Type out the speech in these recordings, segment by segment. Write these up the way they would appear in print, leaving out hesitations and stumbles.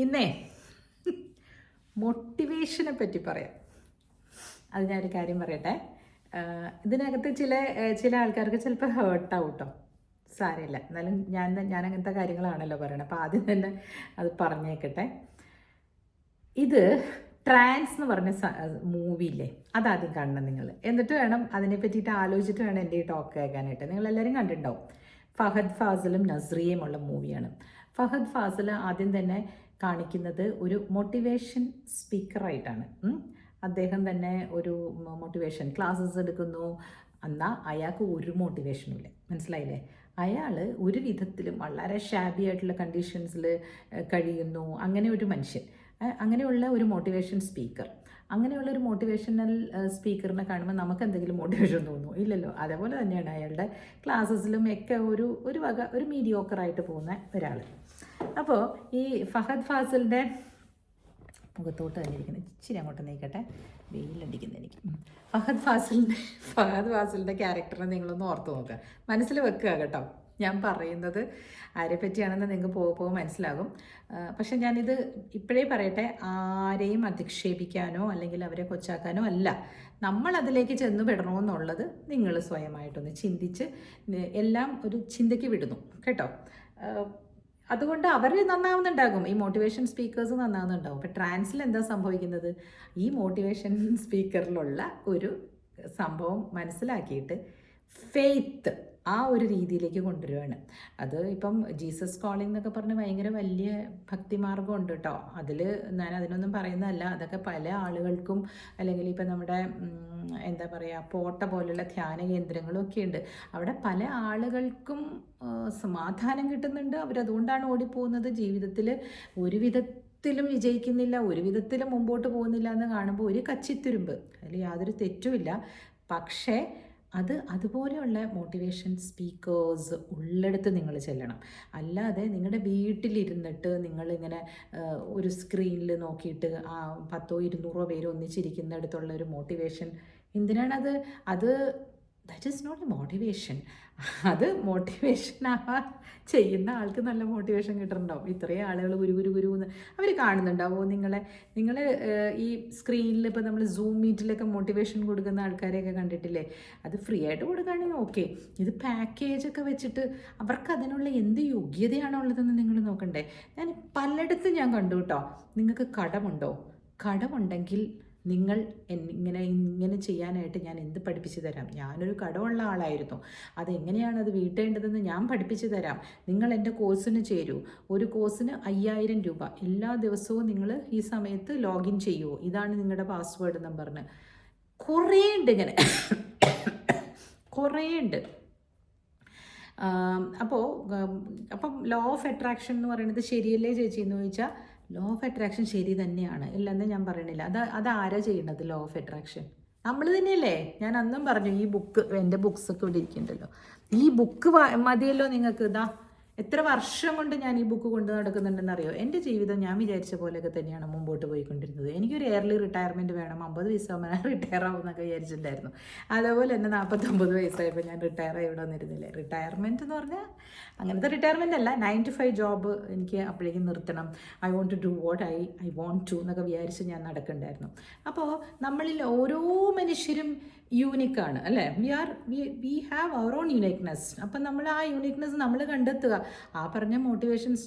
ഇന്നേ മോട്ടിവേഷനെ പറ്റി പറയാം. അത് ഞാനൊരു കാര്യം പറയട്ടെ. ഇതിനകത്ത് ചില ആൾക്കാർക്ക് ചിലപ്പോൾ ഹേർട്ടാവും കേട്ടോ. സാരമില്ല, എന്നാലും ഞാൻ അങ്ങനത്തെ കാര്യങ്ങളാണല്ലോ പറയണത്. അപ്പോൾ ആദ്യം തന്നെ അത് പറഞ്ഞേക്കട്ടെ. ഇത് ട്രാൻസ് എന്ന് പറഞ്ഞ മൂവിയില്ലേ, അതാദ്യം കാണണം നിങ്ങൾ. എന്നിട്ട് വേണം അതിനെ പറ്റിയിട്ട് ആലോചിച്ചിട്ട് വേണം എൻ്റെ ഈ ടോക്ക് കേൾക്കാനായിട്ട്. നിങ്ങളെല്ലാവരും കണ്ടിട്ടുണ്ടാവും. ഫഹദ് ഫാസിലും നസ്രിയയും ഉള്ള മൂവിയാണ്. ഫഹദ് ഫാസിൽ ആദ്യം തന്നെ കാണിക്കുന്നത് ഒരു മോട്ടിവേഷൻ സ്പീക്കറായിട്ടാണ്. അദ്ദേഹം തന്നെ ഒരു മോട്ടിവേഷൻ ക്ലാസ്സസ് എടുക്കുന്നു. എന്നാൽ അയാൾക്ക് ഒരു മോട്ടിവേഷനും ഇല്ല. മനസ്സിലായില്ലേ? അയാൾ ഒരു വിധത്തിലും വളരെ ഷാബി ആയിട്ടുള്ള കണ്ടീഷൻസിൽ കഴിയുന്നു. അങ്ങനെ ഒരു മനുഷ്യൻ, അങ്ങനെയുള്ള ഒരു മോട്ടിവേഷൻ സ്പീക്കർ, അങ്ങനെയുള്ള ഒരു മോട്ടിവേഷണൽ സ്പീക്കറിനെ കാണുമ്പോൾ നമുക്ക് എന്തെങ്കിലും മോട്ടിവേഷൻ തോന്നുന്നു? ഇല്ലല്ലോ. അതേപോലെ തന്നെയാണ് അയാളുടെ ക്ലാസ്സസിലും ഒക്കെ ഒരു മീഡിയോക്കറായിട്ട് പോകുന്ന ഒരാൾ. അപ്പോൾ ഈ ഫഹദ് ഫാസിലിൻ്റെ മുഖത്തോട്ട് തന്നെ ഇരിക്കുന്നത് ഇച്ചിരി അങ്ങോട്ട് നീക്കട്ടെ, വെയിലടിക്കുന്ന എനിക്ക്. ഫഹദ് ഫാസിലിൻ്റെ ക്യാരക്ടറിനെ നിങ്ങളൊന്ന് ഓർത്ത് നോക്കുക, മനസ്സിൽ വെക്കുക കേട്ടോ. ഞാൻ പറയുന്നത് ആരെ പറ്റിയാണെന്ന് നിങ്ങൾക്ക് പോകുമ്പോൾ മനസ്സിലാകും. പക്ഷെ ഞാനിത് ഇപ്പോഴേ പറയട്ടെ, ആരെയും അധിക്ഷേപിക്കാനോ അല്ലെങ്കിൽ അവരെ കൊച്ചാക്കാനോ അല്ല. നമ്മൾ അതിലേക്ക് ചെന്ന് പെടണമെന്നുള്ളത് നിങ്ങൾ സ്വയമായിട്ടൊന്ന് ചിന്തിച്ച് എല്ലാം ഒരു ചിന്തയ്ക്ക് വിടുന്നു കേട്ടോ. അതുകൊണ്ട് അവർ നന്നാവുന്നുണ്ടാകും, ഈ മോട്ടിവേഷൻ സ്പീക്കേഴ്സ് നന്നാവുന്നുണ്ടാകും. അപ്പോൾ ട്രാൻസിൽ എന്താ സംഭവിക്കുന്നത്? ഈ മോട്ടിവേഷൻ സ്പീക്കറിലുള്ള ഒരു സംഭവം മനസ്സിലാക്കിയിട്ട് ഫെയ്ത്ത് ആ ഒരു രീതിയിലേക്ക് കൊണ്ടുവരികയാണ്. അത് ഇപ്പം ജീസസ് കോളിംഗ് എന്നൊക്കെ പറഞ്ഞ് ഭയങ്കര വലിയ ഭക്തിമാർഗം ഉണ്ട് കേട്ടോ. ഞാൻ അതിനൊന്നും പറയുന്നതല്ല. അതൊക്കെ പല ആളുകൾക്കും, അല്ലെങ്കിൽ ഇപ്പം നമ്മുടെ എന്താ പറയുക, പോട്ട പോലുള്ള ധ്യാന കേന്ദ്രങ്ങളും ഒക്കെ ഉണ്ട്. അവിടെ പല ആളുകൾക്കും സമാധാനം കിട്ടുന്നുണ്ട്. അവരതുകൊണ്ടാണ് ഓടിപ്പോകുന്നത്. ജീവിതത്തിൽ ഒരു വിധത്തിലും വിജയിക്കുന്നില്ല, ഒരു വിധത്തിലും മുമ്പോട്ട് പോകുന്നില്ല എന്ന് കാണുമ്പോൾ ഒരു കച്ചിത്തുരുമ്പ്, അതിൽ യാതൊരു തെറ്റുമില്ല. പക്ഷേ അതുപോലെയുള്ള മോട്ടിവേഷൻ സ്പീക്കേഴ്സ് ഉള്ളിടത്ത് നിങ്ങൾ ചെല്ലണം. അല്ലാതെ നിങ്ങളുടെ വീട്ടിലിരുന്നിട്ട് നിങ്ങളിങ്ങനെ ഒരു സ്ക്രീനിൽ നോക്കിയിട്ട് 100-200 പേര് ഒന്നിച്ചിരിക്കുന്നിടത്തുള്ള ഒരു മോട്ടിവേഷൻ എന്തിനാണത്? That is not a motivation. അത് മോട്ടിവേഷൻ ചെയ്യുന്ന ആൾക്ക് നല്ല മോട്ടിവേഷൻ കിട്ടുന്നുണ്ടാവും. ഇത്രയും ആളുകൾ ഗുരു എന്ന് അവർ കാണുന്നുണ്ടാവുമോ നിങ്ങൾ ഈ സ്ക്രീനിൽ ഇപ്പോൾ നമ്മൾ സൂം മീറ്റിലൊക്കെ മോട്ടിവേഷൻ കൊടുക്കുന്ന ആൾക്കാരെയൊക്കെ കണ്ടിട്ടില്ലേ? അത് ഫ്രീ ആയിട്ട് കൊടുക്കുകയാണെങ്കിൽ ഓക്കെ. ഇത് പാക്കേജൊക്കെ വെച്ചിട്ട് അവർക്ക് അതിനുള്ള എന്ത് യോഗ്യതയാണുള്ളതെന്ന് നിങ്ങൾ നോക്കണ്ടേ? പലയിടത്തും ഞാൻ കണ്ടു കേട്ടോ. നിങ്ങൾക്ക് കടമുണ്ടെങ്കിൽ നിങ്ങൾ ഇങ്ങനെ ചെയ്യാനായിട്ട് ഞാൻ എന്ത് പഠിപ്പിച്ചു തരാം. ഞാനൊരു കടമുള്ള ആളായിരുന്നു. അതെങ്ങനെയാണ് അത് വീട്ടേണ്ടതെന്ന് ഞാൻ പഠിപ്പിച്ചു തരാം. നിങ്ങൾ എൻ്റെ കോഴ്സിന് ചേരൂ. ഒരു കോഴ്സിന് 5000 രൂപ. എല്ലാ ദിവസവും നിങ്ങൾ ഈ സമയത്ത് ലോഗിൻ ചെയ്യൂ. ഇതാണ് നിങ്ങളുടെ പാസ്വേഡ് എന്നും പറഞ്ഞ് കുറേ ഉണ്ട് ഇങ്ങനെ. കുറേ ഉണ്ട്. അപ്പം ലോ ഓഫ് അട്രാക്ഷൻ എന്ന് പറയുന്നത് ശരിയല്ലേ ചേച്ചി എന്ന് ചോദിച്ചാൽ, ലോ ഓഫ് അട്രാക്ഷൻ ശരി തന്നെയാണ്, ഇല്ലെന്ന് ഞാൻ പറയണില്ല. അതാരാ ചെയ്യണത്? ലോ ഓഫ് അട്രാക്ഷൻ നമ്മൾ തന്നെയല്ലേ? ഞാൻ അന്നും പറഞ്ഞു, ഈ ബുക്ക്, എൻ്റെ ബുക്സൊക്കെ ഇവിടെ ഇരിക്കുന്നുണ്ടല്ലോ, ഈ ബുക്ക് മതിയല്ലോ നിങ്ങൾക്ക്. എത്ര വർഷം കൊണ്ട് ഞാൻ ഈ ബുക്ക് കൊണ്ട് നടക്കുന്നുണ്ടെന്നറിയോ? എൻ്റെ ജീവിതം ഞാൻ വിചാരിച്ച പോലെയൊക്കെ തന്നെയാണ് മുമ്പോട്ട് പോയിക്കൊണ്ടിരുന്നത്. എനിക്കൊരു എയർലി റിട്ടയർമെൻറ്റ് വേണം, 50 വയസ്സാകുമ്പോൾ റിട്ടയർ ആവും എന്നൊക്കെ വിചാരിച്ചിട്ടുണ്ടായിരുന്നു. അതേപോലെ തന്നെ 49 വയസ്സായപ്പോൾ ഞാൻ റിട്ടയറായി ഇവിടെ വന്നിരുന്നില്ലേ. റിട്ടയർമെൻറ്റ് എന്ന് പറഞ്ഞാൽ അങ്ങനത്തെ റിട്ടയർമെൻ്റ് അല്ല, 9 to 5 ജോബ് എനിക്ക് അപ്പോഴേക്കും നിർത്തണം. I want to do what I want to എന്നൊക്കെ വിചാരിച്ച് ഞാൻ നടക്കുന്നുണ്ടായിരുന്നു. അപ്പോൾ നമ്മളിൽ ഓരോ മനുഷ്യരും യൂണിക്കാണ് അല്ലേ? We have our own uniqueness. അപ്പം നമ്മൾ ആ യുണീക്നെസ് നമ്മൾ കണ്ടെത്തുക. ആ പറഞ്ഞ മോട്ടിവേഷൻസ്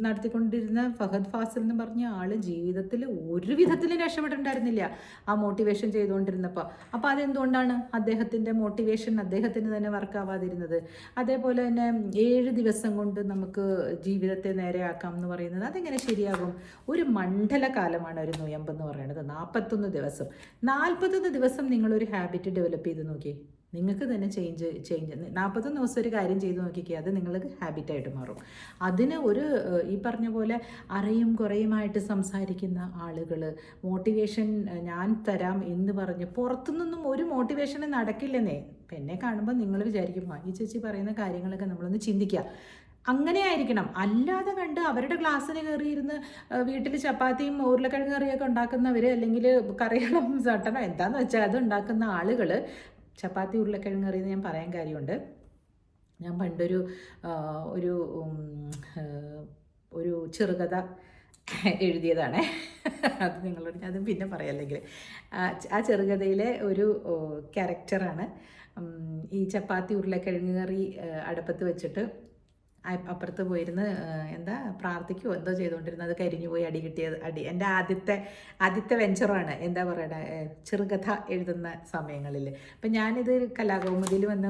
നടത്തിക്കൊണ്ടിരുന്ന ഫഹദ് ഫാസിൽ എന്ന് പറഞ്ഞ ആൾ ജീവിതത്തിൽ ഒരു വിധത്തിലും രക്ഷപ്പെട്ടിട്ടുണ്ടായിരുന്നില്ല ആ മോട്ടിവേഷൻ ചെയ്തുകൊണ്ടിരുന്നപ്പോൾ. അപ്പോൾ അതെന്തുകൊണ്ടാണ് അദ്ദേഹത്തിൻ്റെ മോട്ടിവേഷൻ അദ്ദേഹത്തിന് തന്നെ വർക്കാവാതിരുന്നത്? അതേപോലെ തന്നെ 7 ദിവസം കൊണ്ട് നമുക്ക് ജീവിതത്തെ നേരെയാക്കാം എന്ന് പറയുന്നത് അതെങ്ങനെ ശരിയാകും? ഒരു മണ്ഡലകാലമാണ് ഒരു നൊയമ്പെന്ന് പറയുന്നത്. 41 ദിവസം. 41 ദിവസം നിങ്ങളൊരു ഹാബിറ്റ് ഡെവലപ്പ് ചെയ്ത് നോക്കി, നിങ്ങൾക്ക് തന്നെ ചേഞ്ച് 41 ദിവസം ഒരു കാര്യം ചെയ്ത് നോക്കിക്കുക, അത് നിങ്ങൾക്ക് ഹാബിറ്റായിട്ട് മാറും. അതിന് ഈ പറഞ്ഞ പോലെ അറയും കുറയുമായിട്ട് സംസാരിക്കുന്ന ആളുകൾ, മോട്ടിവേഷൻ ഞാൻ തരാം എന്ന് പറഞ്ഞ് പുറത്തുനിന്നും ഒരു മോട്ടിവേഷൻ നടക്കില്ലെന്നേ. അപ്പം എന്നെ കാണുമ്പോൾ നിങ്ങൾ വിചാരിക്കും, ഈ ചേച്ചി പറയുന്ന കാര്യങ്ങളൊക്കെ നമ്മളൊന്ന് ചിന്തിക്കുക. അങ്ങനെ ആയിരിക്കണം. അല്ലാതെ കണ്ട് അവരുടെ ക്ലാസ്സിന് കയറിയിരുന്ന് വീട്ടിൽ ചപ്പാത്തിയും ഉരുളക്കിഴങ്ങ് കറിയൊക്കെ ഉണ്ടാക്കുന്നവർ, അല്ലെങ്കിൽ കറികളും ചട്ടനോ എന്താന്ന് വെച്ചാൽ അത് ഉണ്ടാക്കുന്ന ആളുകൾ, ചപ്പാത്തി ഉരുളക്കിഴങ്ങ് കറി എന്ന് ഞാൻ പറയാൻ കാര്യമുണ്ട്. ഞാൻ പണ്ടൊരു ഒരു ചെറുകഥ എഴുതിയതാണ്. അത് നിങ്ങളോട് അത് പിന്നെ പറയാല്ലെങ്കിൽ ആ ചെറുകഥയിലെ ഒരു ക്യാരക്ടറാണ് ഈ ചപ്പാത്തി ഉരുളക്കിഴങ്ങ് കറി അടുപ്പത്ത് വെച്ചിട്ട് അപ്പുറത്ത് പോയിരുന്ന് എന്താ പ്രാർത്ഥിക്കുമോ എന്തോ ചെയ്തുകൊണ്ടിരുന്നത്, അത് കരിഞ്ഞു പോയി അടി കിട്ടിയത്. എൻ്റെ ആദ്യത്തെ വെഞ്ചറാണ് എന്താ പറയണ ചെറുകഥ എഴുതുന്ന സമയങ്ങളിൽ. അപ്പം ഞാനിത് കലാകൗമുദിയിൽ വന്ന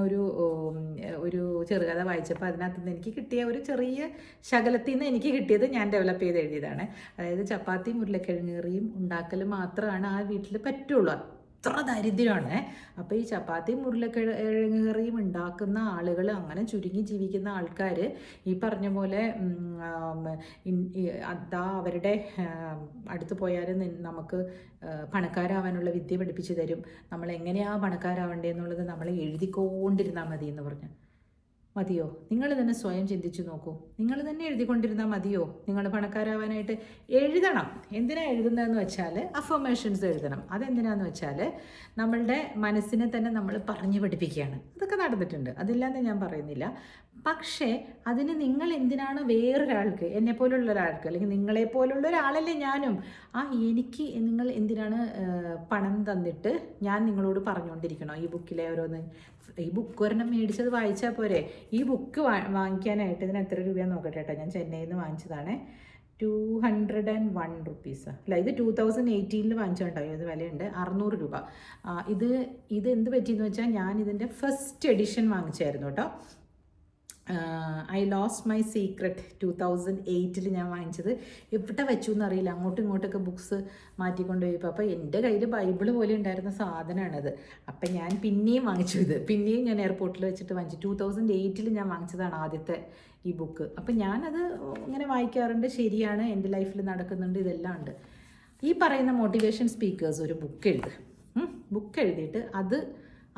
ഒരു ചെറുകഥ വായിച്ചപ്പോൾ അതിനകത്ത് നിന്ന് എനിക്ക് കിട്ടിയ ഒരു ചെറിയ ശകലത്തിൽ നിന്ന് എനിക്ക് കിട്ടിയത് ഞാൻ ഡെവലപ്പ് ചെയ്ത് എഴുതിയതാണ്. അതായത് ചപ്പാത്തിയും ഉരുളക്കിഴങ്ങ് കറിയും ഉണ്ടാക്കൽ മാത്രമാണ് ആ വീട്ടിൽ പറ്റുള്ളൂ, അത്ര ദരിദ്രമാണ്. അപ്പോൾ ഈ ചപ്പാത്തിയും ഉരുളക്കിഴങ്ങ് കറിയും ഉണ്ടാക്കുന്ന ആളുകൾ, അങ്ങനെ ചുരുങ്ങി ജീവിക്കുന്ന ആൾക്കാർ ഈ പറഞ്ഞ പോലെ അതാ അവരുടെ അടുത്ത് പോയാൽ നമുക്ക് പണക്കാരാവാനുള്ള വിദ്യ പഠിപ്പിച്ചു തരും, നമ്മൾ എങ്ങനെയാണ് പണക്കാരാവേണ്ടതെന്നുള്ളത് നമ്മൾ എഴുതിക്കൊണ്ടിരുന്നാൽ മതി എന്ന് പറഞ്ഞു. മതിയോ? നിങ്ങൾ തന്നെ സ്വയം ചിന്തിച്ചു നോക്കൂ. നിങ്ങൾ തന്നെ എഴുതിക്കൊണ്ടിരുന്നാൽ മതിയോ? നിങ്ങൾ പണക്കാരാവാനായിട്ട് എഴുതണം. എന്തിനാണ് എഴുതുന്നതെന്ന് വെച്ചാൽ അഫർമേഷൻസ് എഴുതണം. അതെന്തിനാന്ന് വെച്ചാൽ നമ്മളുടെ മനസ്സിനെ തന്നെ നമ്മൾ പറഞ്ഞു പഠിപ്പിക്കുകയാണ്. അതൊക്കെ നടന്നിട്ടുണ്ട്, അതില്ലാന്ന് ഞാൻ പറയുന്നില്ല. പക്ഷേ അതിന് നിങ്ങൾ എന്തിനാണ് വേറൊരാൾക്ക്, എന്നെപ്പോലുള്ള ഒരാൾക്ക്, അല്ലെങ്കിൽ നിങ്ങളെപ്പോലുള്ള ഒരാളല്ലേ ഞാനും, എനിക്ക് നിങ്ങൾ എന്തിനാണ് പണം തന്നിട്ട് ഞാൻ നിങ്ങളോട് പറഞ്ഞുകൊണ്ടിരിക്കണോ ഈ ബുക്കിലെ ഓരോന്ന്? ഈ ബുക്ക് ഒരെണ്ണം മേടിച്ചത് വായിച്ചാൽ പോരെ? ഈ ബുക്ക് വാങ്ങിക്കാനായിട്ട് ഇതിന് എത്ര രൂപയാന്ന് നോക്കട്ടെ കേട്ടോ. ഞാൻ ചെന്നൈയിൽ നിന്ന് വാങ്ങിച്ചതാണ്. 201 റുപ്പീസ്. അല്ല, ഇത് 2018 വാങ്ങിച്ചോണ്ടോ, ഇത് വിലയുണ്ട് 600 രൂപ. ഇത് എന്ത് പറ്റിയെന്ന് വെച്ചാൽ ഞാൻ ഇതിൻ്റെ ഫസ്റ്റ് എഡിഷൻ വാങ്ങിച്ചായിരുന്നു കേട്ടോ. ഐ ലോസ്റ്റ് മൈ സീക്രട്ട് 2008 ഞാൻ വാങ്ങിച്ചത്. എവിടെ വെച്ചു എന്നറിയില്ല, അങ്ങോട്ടും ഇങ്ങോട്ടൊക്കെ ബുക്സ് മാറ്റിക്കൊണ്ടുപോയപ്പോൾ. അപ്പോൾ എൻ്റെ കയ്യിൽ ബൈബിള് പോലെ ഉണ്ടായിരുന്ന സാധനമാണത്. അപ്പം ഞാൻ പിന്നെയും വാങ്ങിച്ചു. പിന്നെയും ഞാൻ എയർപോർട്ടിൽ വെച്ചിട്ട് വാങ്ങിച്ചു. 2008 ഞാൻ വാങ്ങിച്ചതാണ് ആദ്യത്തെ ഈ ബുക്ക്. അപ്പം ഞാനത് ഇങ്ങനെ വായിക്കാറുണ്ട്. ശരിയാണ്, എൻ്റെ ലൈഫിൽ നടക്കുന്നുണ്ട്, ഇതെല്ലാം ഉണ്ട്. ഈ പറയുന്ന മോട്ടിവേഷൻ സ്പീക്കേഴ്സ് ഒരു ബുക്ക് എഴുതിയിട്ട് അത്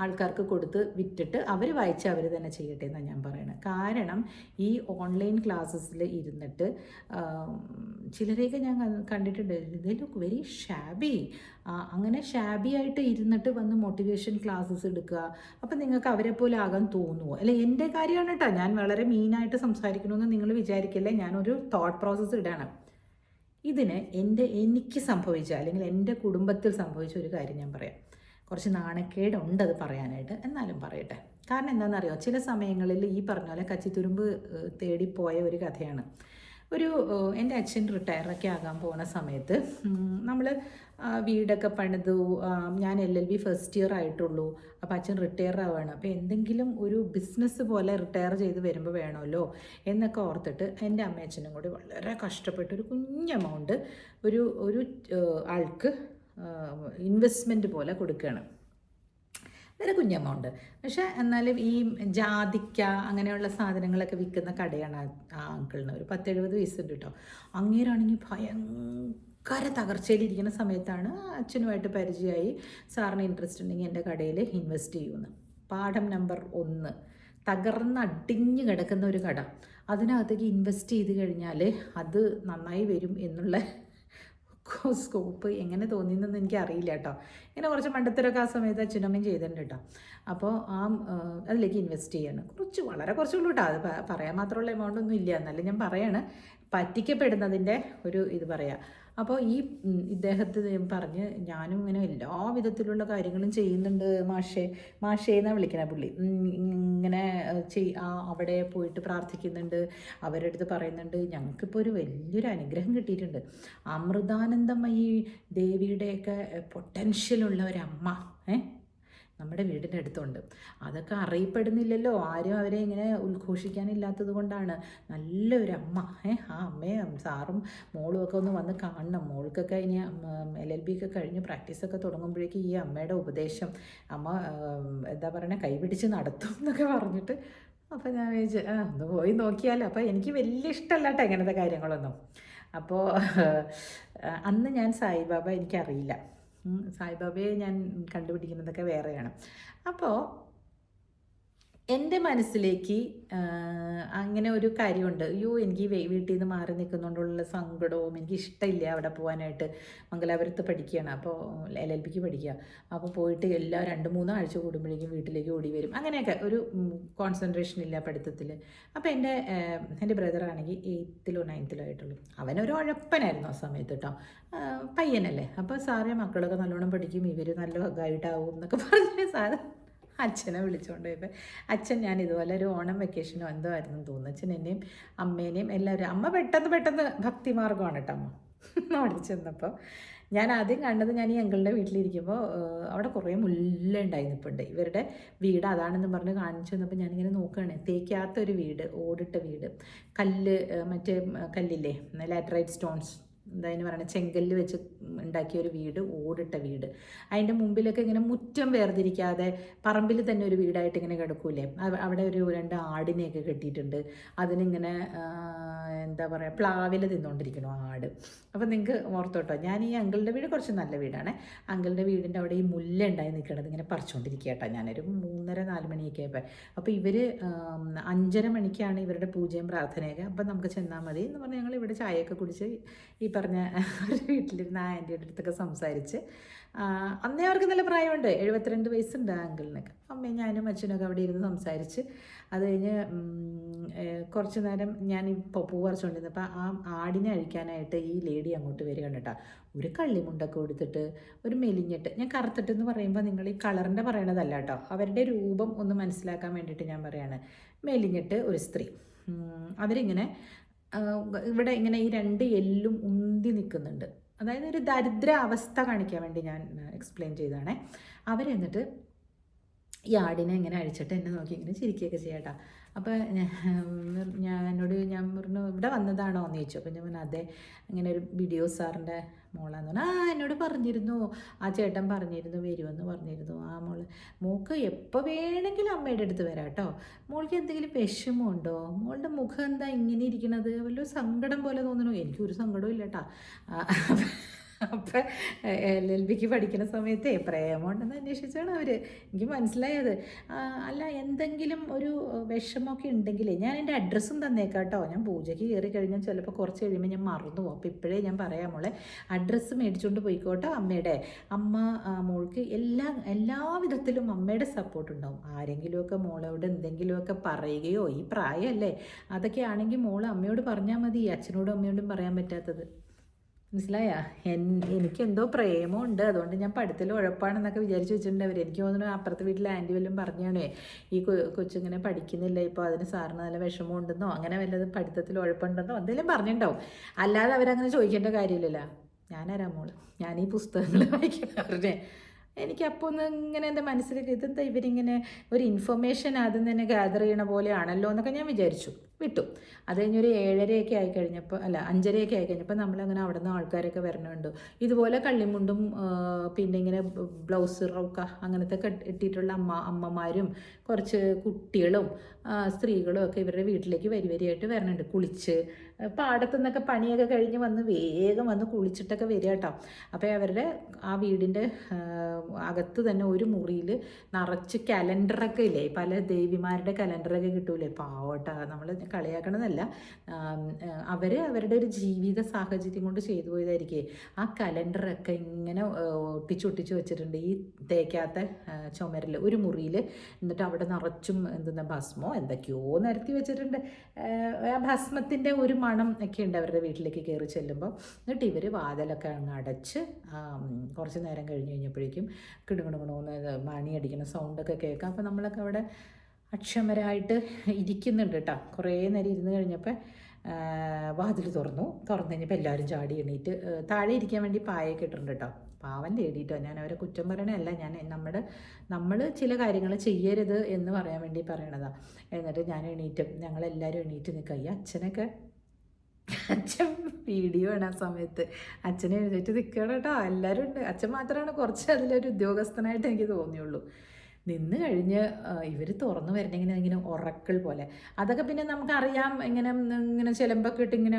ആൾക്കാർക്ക് കൊടുത്ത് വിറ്റിട്ട് അവർ വായിച്ച് അവർ തന്നെ ചെയ്യട്ടെ എന്നാണ് ഞാൻ പറയുന്നത്. കാരണം ഈ ഓൺലൈൻ ക്ലാസ്സസിൽ ഇരുന്നിട്ട് ചിലരെയൊക്കെ ഞാൻ കണ്ടിട്ടുണ്ട്, ദേ ലുക്ക് വെരി ഷാബി. അങ്ങനെ ഷാബി ആയിട്ട് ഇരുന്നിട്ട് വന്ന് മോട്ടിവേഷൻ ക്ലാസ്സസ് എടുക്കുക. അപ്പം നിങ്ങൾക്ക് അവരെ പോലെ ആകാൻ തോന്നുമോ? അല്ലെ, എൻ്റെ കാര്യമാണ് കേട്ടോ, ഞാൻ വളരെ മീനായിട്ട് സംസാരിക്കണമെന്ന് നിങ്ങൾ വിചാരിക്കില്ലേ. ഞാനൊരു തോട്ട് പ്രോസസ്സ് ഇടാണ്. ഇതിന് എനിക്ക് സംഭവിച്ച, അല്ലെങ്കിൽ എൻ്റെ കുടുംബത്തിൽ സംഭവിച്ച ഒരു കാര്യം ഞാൻ പറയാം. കുറച്ച് നാണക്കേടുണ്ട് അത് പറയാനായിട്ട്, എന്നാലും പറയട്ടെ. കാരണം എന്താണെന്നറിയോ, ചില സമയങ്ങളിൽ ഈ പറഞ്ഞ പോലെ കച്ചിത്തുരുമ്പ് തേടിപ്പോയ ഒരു കഥയാണ്. എൻ്റെ അച്ഛൻ റിട്ടയറൊക്കെ ആകാൻ പോകുന്ന സമയത്ത് നമ്മൾ വീടൊക്കെ പണിതു. ഞാൻ LLB ഫസ്റ്റ് ഇയർ ആയിട്ടുള്ളൂ. അപ്പോൾ അച്ഛൻ റിട്ടയർ ആവുകയാണ്. അപ്പോൾ എന്തെങ്കിലും ഒരു ബിസിനസ് പോലെ റിട്ടയർ ചെയ്ത് വരുമ്പോൾ വേണമല്ലോ എന്നൊക്കെ ഓർത്തിട്ട് എൻ്റെ അമ്മയച്ഛനും കൂടി വളരെ കഷ്ടപ്പെട്ട് ഒരു കുഞ്ഞ് എമൗണ്ട് ഒരു ആൾക്ക് ഇൻവെസ്റ്റ്മെൻറ്റ് പോലെ കൊടുക്കുകയാണ്. വളരെ കുഞ്ഞ് എമൗണ്ട്. പക്ഷേ എന്നാലും ഈ ജാതിക്ക അങ്ങനെയുള്ള സാധനങ്ങളൊക്കെ വിൽക്കുന്ന കടയാണ് ആ അങ്കിളിന്. ഒരു 10-70 വയസ്സുണ്ട് കേട്ടോ. അങ്ങേരാണെങ്കിൽ ഭയങ്കര തകർച്ചയിലിരിക്കുന്ന സമയത്താണ് അച്ഛനുമായിട്ട് പരിചയമായി. സാറിന് ഇൻട്രസ്റ്റ് ഉണ്ടെങ്കിൽ എൻ്റെ കടയിൽ ഇൻവെസ്റ്റ് ചെയ്യുമെന്ന്. പാഠം നമ്പർ 1, തകർന്നടിഞ്ഞ് കിടക്കുന്ന ഒരു കട, അതിനകത്തേക്ക് ഇൻവെസ്റ്റ് ചെയ്ത് കഴിഞ്ഞാൽ അത് നന്നായി വരും എന്നുള്ള സ്കോപ്പ് എങ്ങനെ തോന്നിയെന്നൊന്നും എനിക്ക് അറിയില്ല കേട്ടോ. ഇങ്ങനെ കുറച്ച് മണ്ടത്തരൊക്കെ ആ സമയത്ത് അച്ഛനമ്മയും ചെയ്തിട്ടുണ്ട് കേട്ടോ. അപ്പോൾ അതിലേക്ക് ഇൻവെസ്റ്റ് ചെയ്യാണ്. വളരെ കുറച്ചുള്ളൂ കേട്ടോ, അത് പറയാൻ മാത്രമുള്ള എമൗണ്ട് ഒന്നും ഇല്ല. എന്നാലും ഞാൻ പറയാണ്, പറ്റിക്കപ്പെടുന്നതിൻ്റെ ഇത് പറയാം. അപ്പോൾ ഇദ്ദേഹത്തെ പറഞ്ഞ് ഞാനും ഇങ്ങനെ എല്ലാ വിധത്തിലുള്ള കാര്യങ്ങളും ചെയ്യുന്നുണ്ട് മാഷേ എന്നാണ് വിളിക്കണ പുള്ളി. ഇങ്ങനെ അവിടെ പോയിട്ട് പ്രാർത്ഥിക്കുന്നുണ്ട്, അവരുടെ അടുത്ത് പറയുന്നുണ്ട് ഞങ്ങൾക്കിപ്പോൾ ഒരു വലിയൊരു അനുഗ്രഹം കിട്ടിയിട്ടുണ്ട്. അമൃതാനന്ദമയി ദേവിയുടെയൊക്കെ പൊട്ടൻഷ്യലുള്ള ഒരമ്മ നമ്മുടെ വീടിൻ്റെ അടുത്തുണ്ട്. അതൊക്കെ അറിയപ്പെടുന്നില്ലല്ലോ, ആരും അവരെ ഇങ്ങനെ ഉദ്ഘോഷിക്കാനില്ലാത്തത് കൊണ്ടാണ്. നല്ലൊരു അമ്മ, ആ അമ്മയെ സാറും മോളും ഒക്കെ ഒന്ന് വന്ന് കാണണം. മോൾക്കൊക്കെ ഇനി LLB ഒക്കെ കഴിഞ്ഞ് പ്രാക്ടീസൊക്കെ തുടങ്ങുമ്പോഴേക്കും ഈ അമ്മയുടെ ഉപദേശം അമ്മ എന്താ പറയുക കൈപിടിച്ച് നടത്തും എന്നൊക്കെ പറഞ്ഞിട്ട്. അപ്പോൾ ഞാൻ വിചാരിച്ചു ഒന്ന് പോയി നോക്കിയാലോ. അപ്പോൾ എനിക്ക് വലിയ ഇഷ്ടമല്ല കേട്ടോ ഇങ്ങനത്തെ കാര്യങ്ങളൊന്നും. അപ്പോൾ അന്ന് ഞാൻ സായിബാബ എനിക്കറിയില്ല, സായിബാബയെ ഞാൻ കണ്ടുപിടിക്കുന്നതൊക്കെ വേറെയാണ്. അപ്പോൾ എൻ്റെ മനസ്സിലേക്ക് അങ്ങനെ ഒരു കാര്യമുണ്ട്. അയ്യോ എനിക്ക് വീട്ടിൽ നിന്ന് മാറി നിൽക്കുന്നതുകൊണ്ടുള്ള സങ്കടവും, എനിക്ക് ഇഷ്ടമില്ല അവിടെ പോകാനായിട്ട്. മംഗലാപുരത്ത് പഠിക്കുകയാണ്, അപ്പോൾ LLBക്ക് പഠിക്കുക. അപ്പോൾ പോയിട്ട് എല്ലാ 2-3 ആഴ്ച കൂടുമ്പോഴേക്കും വീട്ടിലേക്ക് ഓടി വരും. അങ്ങനെയൊക്കെ ഒരു കോൺസെൻട്രേഷൻ ഇല്ല പഠിത്തത്തിൽ. അപ്പോൾ എൻ്റെ ബ്രദറാണെങ്കിൽ 8th-ലോ 9th-ലോ ആയിട്ടുള്ളൂ. അവനൊരു ഉഴപ്പനായിരുന്നു ആ സമയത്ത് കേട്ടോ. പയ്യനല്ലേ, അപ്പോൾ സാറേ മക്കളൊക്കെ നല്ലോണം പഠിക്കും, ഇവർ നല്ല ഗൈഡാവും എന്നൊക്കെ പറഞ്ഞ് സാറ് അച്ഛനെ വിളിച്ചുകൊണ്ട് പോയപ്പോൾ അച്ഛൻ, ഞാൻ ഇതുപോലെ ഒരു ഓണം വെക്കേഷനോ എന്തോ ആയിരുന്നു തോന്നുന്നു, അച്ഛൻ എന്നെയും അമ്മേനെയും എല്ലാവരും, അമ്മ പെട്ടെന്ന് ഭക്തിമാർഗ്ഗമാണ് കേട്ടോ അമ്മ. അവിടെ ചെന്നപ്പോൾ ഞാൻ ആദ്യം കണ്ടത്, ഞാൻ ഈ അങ്കിളുടെ വീട്ടിലിരിക്കുമ്പോൾ അവിടെ കുറേ മുല്ല ഉണ്ടായി നിൽപ്പുണ്ട്. ഇവരുടെ വീട് അതാണെന്ന് പറഞ്ഞ് കാണിച്ചു തന്നപ്പോൾ ഞാനിങ്ങനെ നോക്കുകയാണ്. തേക്കാത്തൊരു വീട്, ഓടിട്ട വീട്, കല്ല്, മറ്റേ കല്ലില്ലേ, ലാറ്ററൈറ്റ് സ്റ്റോൺസ്, എന്തായാലും പറയണത്, ചെങ്കല്ല് വെച്ച് ഉണ്ടാക്കിയ ഒരു വീട്, ഓടിട്ട വീട്. അതിൻ്റെ മുമ്പിലൊക്കെ ഇങ്ങനെ മുറ്റം വേർതിരിക്കാതെ പറമ്പിൽ തന്നെ ഒരു വീടായിട്ട് ഇങ്ങനെ കിടക്കൂലേ, അവിടെ ഒരു 2 ആടിനെയൊക്കെ കെട്ടിയിട്ടുണ്ട്. അതിനിങ്ങനെ എന്താ പറയുക, പ്ലാവില തിന്നുകൊണ്ടിരിക്കണു ആട്. അപ്പോൾ നിങ്ങൾക്ക് ഓർത്തോട്ടോ, ഞാൻ ഈ അങ്കിളുടെ വീട് കുറച്ച് നല്ല വീടാണ്. അങ്കിളുടെ വീടിൻ്റെ അവിടെ ഈ മുല്ല ഉണ്ടായി നിൽക്കണത് ഇങ്ങനെ പറിച്ചുകൊണ്ടിരിക്കുക കേട്ടോ. ഞാനൊരു 3:30-4 മണിയൊക്കെ ആയപ്പോൾ. അപ്പോൾ ഇവർ 5:30 മണിക്കാണ് ഇവരുടെ പൂജയും പ്രാർത്ഥനയൊക്കെ. അപ്പോൾ നമുക്ക് ചെന്നാൽ മതി എന്ന് പറഞ്ഞ് ഞങ്ങൾ ഇവിടെ ചായയൊക്കെ കുടിച്ച് ഈ പറഞ്ഞ ഒരു വീട്ടിലിരുന്ന് ആ ആൻറ്റിയുടെ അടുത്തൊക്കെ സംസാരിച്ച്. അന്നേ അവർക്ക് നല്ല പ്രായമുണ്ട്, 72 വയസ്സുണ്ട് ആ അങ്കിളിനൊക്കെ. അമ്മയും ഞാനും അച്ഛനൊക്കെ അവിടെ ഇരുന്ന് സംസാരിച്ച് അത് കഴിഞ്ഞ് കുറച്ച് നേരം ഞാൻ ഈ പൂ പറിച്ചുകൊണ്ടിരുന്നപ്പോൾ ആ ആടിനെ അഴിക്കാനായിട്ട് ഈ ലേഡി അങ്ങോട്ട് വരികയാണ് കേട്ടോ. ഒരു കള്ളിമുണ്ടൊക്കെ കൊടുത്തിട്ട്, ഒരു മെലിഞ്ഞിട്ട്, ഞാൻ കറുത്തിട്ടെന്ന് പറയുമ്പോൾ നിങ്ങൾ ഈ കളറിൻ്റെ പറയണതല്ല കേട്ടോ, അവരുടെ രൂപം ഒന്ന് മനസ്സിലാക്കാൻ വേണ്ടിയിട്ട് ഞാൻ പറയാണ്. മെലിഞ്ഞിട്ട് ഒരു സ്ത്രീ, അവരിങ്ങനെ ഇവിടെ ഇങ്ങനെ ഈ 2 എല്ലും ഉന്തി നിൽക്കുന്നുണ്ട്. അതായത് ഒരു ദരിദ്ര അവസ്ഥ കാണിക്കാൻ വേണ്ടി ഞാൻ എക്സ്പ്ലെയിൻ ചെയ്തതാണേ. അവരെന്നിട്ട് ഈ ആടിനെ ഇങ്ങനെ അഴിച്ചിട്ട് എന്നെ നോക്കി ഇങ്ങനെ ചിരിക്കുകയൊക്കെ ചെയ്യാട്ടോ. അപ്പോൾ ഞാൻ പറഞ്ഞു, ഇവിടെ വന്നതാണോ എന്ന് ചോദിച്ചു. അപ്പോൾ ഞാൻ പറഞ്ഞു അതെ, ഇങ്ങനെ ഒരു BDO സാറിൻ്റെ മോളാന്ന് പറഞ്ഞു. എന്നോട് പറഞ്ഞിരുന്നു, ആ ചേട്ടൻ പറഞ്ഞിരുന്നു വരുമെന്ന് പറഞ്ഞിരുന്നു. ആ മോൾക്ക് എപ്പോൾ വേണമെങ്കിലും അമ്മയുടെ അടുത്ത് വരാം കേട്ടോ. മോൾക്ക് എന്തെങ്കിലും വിഷമമുണ്ടോ? മോളുടെ മുഖം എന്താ ഇങ്ങനെ ഇരിക്കണത്? വല്ല സങ്കടം പോലെ തോന്നണോ? എനിക്കൊരു സങ്കടവും ഇല്ല കേട്ടോ. അപ്പം LLBക്ക് പഠിക്കുന്ന സമയത്തേ പ്രേമമുണ്ടെന്ന് അന്വേഷിച്ചാണ് അവർ. എനിക്ക് മനസ്സിലായത്. അല്ല, എന്തെങ്കിലും ഒരു വിഷമമൊക്കെ ഉണ്ടെങ്കിലേ ഞാൻ എൻ്റെ അഡ്രസ്സും തന്നേക്കാം കേട്ടോ. ഞാൻ പൂജയ്ക്ക് കയറി കഴിഞ്ഞാൽ ചിലപ്പോൾ കുറച്ച് കഴിയുമ്പോൾ ഞാൻ മറന്നു പോകും. അപ്പോൾ ഇപ്പോഴേ ഞാൻ പറയാം മോളെ, അഡ്രസ്സ് മേടിച്ചുകൊണ്ട് പോയിക്കോട്ടോ അമ്മയുടെ. അമ്മ മോൾക്ക് എല്ലാ വിധത്തിലും അമ്മയുടെ സപ്പോർട്ട് ഉണ്ടാവും. ആരെങ്കിലുമൊക്കെ മോളോട് എന്തെങ്കിലുമൊക്കെ പറയുകയോ, ഈ പ്രായമല്ലേ, അതൊക്കെ ആണെങ്കിൽ മോൾ അമ്മയോട് പറഞ്ഞാൽ മതി, അച്ഛനോടും അമ്മയോടും പറയാൻ പറ്റാത്തത്. മനസ്സിലായാ? എനിക്കെന്തോ പ്രേമമുണ്ട്, അതുകൊണ്ട് ഞാൻ പഠിത്തത്തിൽ ഉഴപ്പാണെന്നൊക്കെ വിചാരിച്ച് വെച്ചിട്ടുണ്ട് അവർ. എനിക്ക് തോന്നുന്നു അപ്പുറത്തെ വീട്ടിൽ ആൻറ്റി വല്ലതും പറഞ്ഞാണേ, ഈ കൊച്ചിങ്ങനെ പഠിക്കുന്നില്ല ഇപ്പോൾ, അതിന് സാറിന് നല്ല വിഷമമുണ്ടെന്നോ അങ്ങനെ വല്ലതും പഠിത്തത്തിൽ ഉഴപ്പുണ്ടെന്നോ എന്തെങ്കിലും പറഞ്ഞിട്ടുണ്ടാവും. അല്ലാതെ അവരങ്ങനെ ചോദിക്കേണ്ട കാര്യമില്ലല്ലോ. ഞാനാരാ മോള്, ഞാൻ ഈ പുസ്തകങ്ങൾ വായിക്കുന്നവരുടെ. എനിക്കപ്പോൾ ഒന്ന് ഇങ്ങനെ എൻ്റെ മനസ്സിലേക്ക് ഇതെന്താ ഇവരിങ്ങനെ ഒരു ഇൻഫർമേഷൻ ആദ്യം തന്നെ ഗ്യാദർ ചെയ്യണ പോലെയാണല്ലോ എന്നൊക്കെ ഞാൻ വിചാരിച്ചു. വിട്ടു. അത് കഴിഞ്ഞൊരു 7:30 ആയിക്കഴിഞ്ഞപ്പോൾ, അല്ല 5:30 ആയിക്കഴിഞ്ഞപ്പോൾ നമ്മളങ്ങനെ അവിടെ നിന്ന് ആൾക്കാരൊക്കെ വരണുണ്ട്. ഇതുപോലെ കള്ളിമുണ്ടും പിന്നെ ഇങ്ങനെ ബ്ലൗസ് റൗക്ക അങ്ങനത്തെ ഇട്ടിട്ടുള്ള അമ്മമാരും കുറച്ച് കുട്ടികളും സ്ത്രീകളും ഒക്കെ ഇവരുടെ വീട്ടിലേക്ക് വരിയായിട്ട് വരണുണ്ട്. കുളിച്ച് പാടത്തു നിന്നൊക്കെ പണിയൊക്കെ കഴിഞ്ഞ് വന്ന് വേഗം വന്ന് കുളിച്ചിട്ടൊക്കെ വരിക കേട്ടോ. അപ്പോൾ അവരുടെ ആ വീടിൻ്റെ അകത്ത് തന്നെ ഒരു മുറിയിൽ നിറച്ച് കലണ്ടറൊക്കെ ഇല്ലേ, പല ദേവിമാരുടെ കലണ്ടറൊക്കെ കിട്ടൂലേ, പാവട്ടാ, നമ്മൾ കളിയാക്കണമെന്നല്ല, അവരുടെ ഒരു ജീവിത സാഹചര്യം കൊണ്ട് ചെയ്തു പോയതായിരിക്കേ. ആ കലണ്ടറൊക്കെ ഇങ്ങനെ ഒട്ടിച്ചൊട്ടിച്ച് വെച്ചിട്ടുണ്ട് ഈ തേക്കാത്ത ചുമരിൽ ഒരു മുറിയിൽ. എന്നിട്ട് അവിടെ നിറച്ചും എന്തെന്നാ ഭസ്മോ എന്തൊക്കെയോ നിരത്തി വെച്ചിട്ടുണ്ട്. ആ ഭസ്മത്തിൻ്റെ ഒരു മണം ഒക്കെ ഉണ്ട് അവരുടെ വീട്ടിലേക്ക് കയറി ചെല്ലുമ്പോൾ. എന്നിട്ട് ഇവർ വാതിലൊക്കെ അങ്ങ് അടച്ച് കുറച്ച് നേരം കഴിഞ്ഞപ്പോഴേക്കും കിടുകിടുകിടുന്ന് മണിയടിക്കുന്ന സൗണ്ടൊക്കെ കേൾക്കാം. അപ്പോൾ നമ്മളൊക്കെ അവിടെ അക്ഷമരായിട്ട് ഇരിക്കുന്നുണ്ട് കേട്ടോ. കുറേ നേരം ഇരുന്ന് കഴിഞ്ഞപ്പോൾ വാതിൽ തുറന്നു കഴിഞ്ഞപ്പോൾ എല്ലാവരും ചാടി എണീറ്റ് താഴെ ഇരിക്കാൻ വേണ്ടി പായൊക്കെ ഇട്ടിട്ടുണ്ട് കേട്ടോ. പാവം തേടിയിട്ടോ, ഞാൻ അവരെ കുറ്റം പറയണതല്ല, നമ്മൾ ചില കാര്യങ്ങൾ ചെയ്യരുത് എന്ന് പറയാൻ വേണ്ടി പറയണതാണ്. എന്നിട്ട് ഞങ്ങളെല്ലാവരും എണീറ്റ് നിൽക്കുക. ഈ അച്ഛൻ വീഡിയോ ആണ് ആ സമയത്ത്. അച്ഛനെ എഴുന്നേറ്റ് നിൽക്കണം കേട്ടോ. എല്ലാവരും ഉണ്ട്. അച്ഛൻ മാത്രമാണ് കുറച്ച് അതിലൊരു ഉദ്യോഗസ്ഥനായിട്ട് എനിക്ക് തോന്നിയുള്ളൂ. നിന്ന് കഴിഞ്ഞ് ഇവർ തുറന്നു വരണമെങ്കിൽ ഇങ്ങനെ ഉറക്കൾ പോലെ. അതൊക്കെ പിന്നെ നമുക്കറിയാം, ഇങ്ങനെ ചിലമ്പൊക്കെ ഇട്ട് ഇങ്ങനെ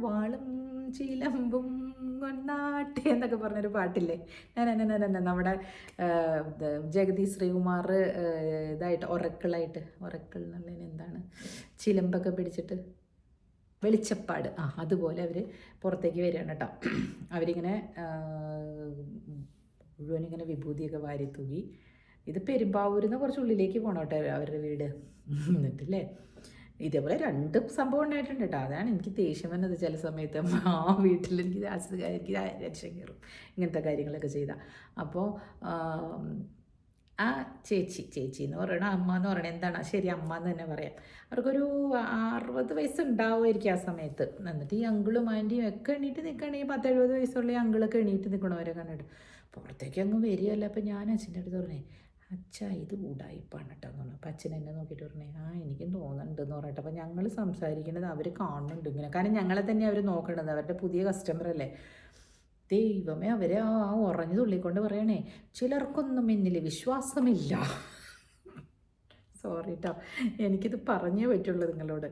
വാളും ചിലമ്പും കൊങ്ങൊന്നാട്ടെ എന്നൊക്കെ പറഞ്ഞൊരു പാട്ടില്ലേ, നമ്മുടെ ജഗതി ശ്രീകുമാർ ഇതായിട്ട് ഒറക്കിൾ എന്നുള്ളതിന് എന്താണ്, ചിലമ്പൊക്കെ പിടിച്ചിട്ട് വെളിച്ചപ്പാട്, അതുപോലെ അവർ പുറത്തേക്ക് വരികയാണ് കേട്ടോ. അവരിങ്ങനെ മുഴുവനിങ്ങനെ വിഭൂതിയൊക്കെ വാരി തൂകി. ഇത് പെരുമ്പാവൂരിൽ നിന്ന് കുറച്ച് ഉള്ളിലേക്ക് പോകണം കേട്ടോ അവരുടെ വീട്. എന്നിട്ടില്ലേ ഇതേപോലെ 2 സംഭവം ഉണ്ടായിട്ടുണ്ട് കേട്ടോ. അതാണ് എനിക്ക് ദേഷ്യം വന്നത് ചില സമയത്ത്. ആ വീട്ടിൽ എനിക്ക് ദേഷ്യം കയറും ഇങ്ങനത്തെ കാര്യങ്ങളൊക്കെ ചെയ്താൽ. അപ്പോൾ ആ ചേച്ചി എന്ന് പറയണ, അമ്മ എന്ന് പറയണത് എന്താണ്, ശരി അമ്മ എന്ന് തന്നെ പറയാം. അവർക്കൊരു 60 വയസ്സ് ഉണ്ടാവുമായിരിക്കും ആ സമയത്ത്. എന്നിട്ട് ഈ അങ്കിളും ആൻറ്റിയും ഒക്കെ എണീറ്റ് നിൽക്കുകയാണെങ്കിൽ 10-70 വയസ്സുള്ള ഈ അങ്കിളൊക്കെ എണീറ്റ് നിൽക്കണവരെ കണ്ടിട്ട് പുറത്തേക്ക് അങ്ങ് വരികയല്ല. അപ്പം ഞാൻ അച്ഛൻ്റെ അടുത്ത് പറഞ്ഞേ, അച്ഛാ ഇത് ഉടായിപ്പാണ് കേട്ടോ എന്ന് പറഞ്ഞു. അപ്പം അച്ഛൻ എന്നെ നോക്കിയിട്ട് പറഞ്ഞേ, എനിക്കും തോന്നുന്നുണ്ടെന്ന് പറഞ്ഞിട്ട്. അപ്പം ഞങ്ങൾ സംസാരിക്കുന്നത് അവർ കാണുന്നുണ്ട് ഇങ്ങനെ, കാരണം ഞങ്ങളെ തന്നെ അവർ നോക്കണത്, അവരുടെ പുതിയ കസ്റ്റമറല്ലേ. ദൈവമേ, അവരെ ഉറഞ്ഞു തുള്ളിക്കൊണ്ട് പറയണേ, ചിലർക്കൊന്നും എന്നിൽ വിശ്വാസമില്ല. സോറി കേട്ടോ, എനിക്കിത് പറഞ്ഞേ പറ്റുള്ളൂ നിങ്ങളോട്.